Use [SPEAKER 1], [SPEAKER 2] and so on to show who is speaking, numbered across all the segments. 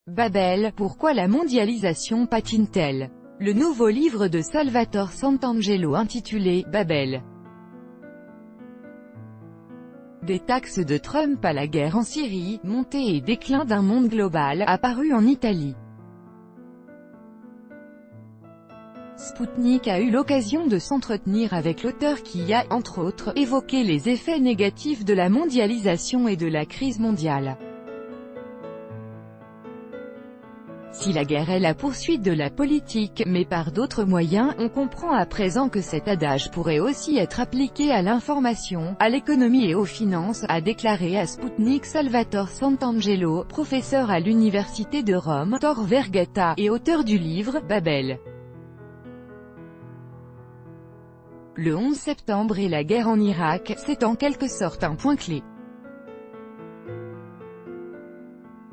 [SPEAKER 1] Babel, pourquoi la mondialisation patine-t-elle? Le nouveau livre de Salvatore Santangelo intitulé « Babel. Des taxes de Trump à la guerre en Syrie, montée et déclin d'un monde global » a paru en Italie. Sputnik a eu l'occasion de s'entretenir avec l'auteur qui a, entre autres, évoqué les effets négatifs de la mondialisation et de la crise mondiale. Si la guerre est la poursuite de la politique, mais par d'autres moyens, on comprend à présent que cet adage pourrait aussi être appliqué à l'information, à l'économie et aux finances, a déclaré à Sputnik Salvatore Santangelo, professeur à l'Université de Rome, Tor Vergata, et auteur du livre « Babel. Le 11 septembre et la guerre en Irak, c'est en quelque sorte un point clé.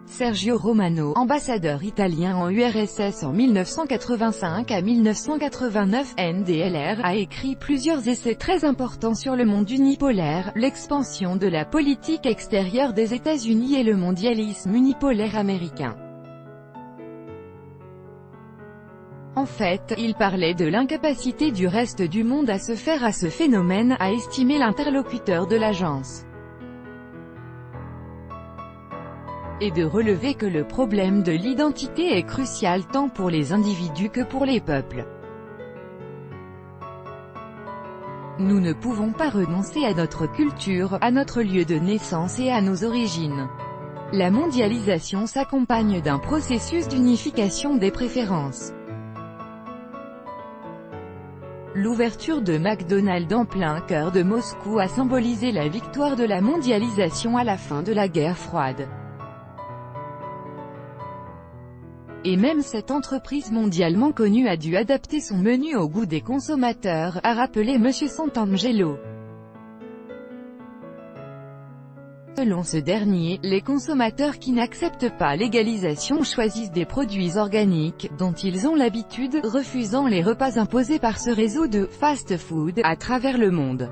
[SPEAKER 1] Sergio Romano, ambassadeur italien en URSS en 1985 à 1989, NDLR, a écrit plusieurs essais très importants sur le monde unipolaire, l'expansion de la politique extérieure des États-Unis et le mondialisme unipolaire américain. En fait, il parlait de l'incapacité du reste du monde à se faire à ce phénomène, a estimé l'interlocuteur de l'agence. Et de relever que le problème de l'identité est crucial tant pour les individus que pour les peuples. Nous ne pouvons pas renoncer à notre culture, à notre lieu de naissance et à nos origines. La mondialisation s'accompagne d'un processus d'unification des préférences. L'ouverture de McDonald's en plein cœur de Moscou a symbolisé la victoire de la mondialisation à la fin de la guerre froide. Et même cette entreprise mondialement connue a dû adapter son menu au goût des consommateurs, a rappelé M. Santangelo. Selon ce dernier, les consommateurs qui n'acceptent pas l'égalisation choisissent des produits organiques, dont ils ont l'habitude, refusant les repas imposés par ce réseau de « fast-food » à travers le monde.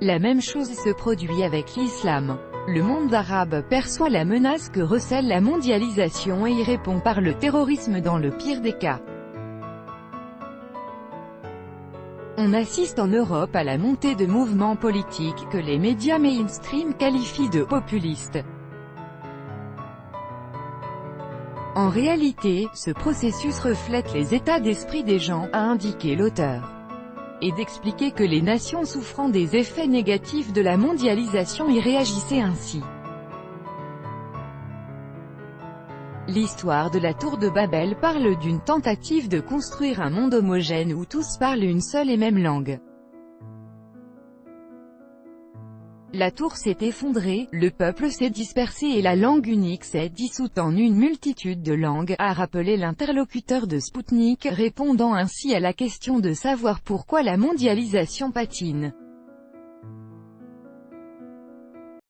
[SPEAKER 1] La même chose se produit avec l'islam. Le monde arabe perçoit la menace que recèle la mondialisation et y répond par le terrorisme dans le pire des cas. On assiste en Europe à la montée de mouvements politiques que les médias mainstream qualifient de populistes. En réalité, ce processus reflète les états d'esprit des gens, a indiqué l'auteur. Et d'expliquer que les nations souffrant des effets négatifs de la mondialisation y réagissaient ainsi. L'histoire de la tour de Babel parle d'une tentative de construire un monde homogène où tous parlent une seule et même langue. La tour s'est effondrée, le peuple s'est dispersé et la langue unique s'est dissoute en une multitude de langues, a rappelé l'interlocuteur de Sputnik, répondant ainsi à la question de savoir pourquoi la mondialisation patine.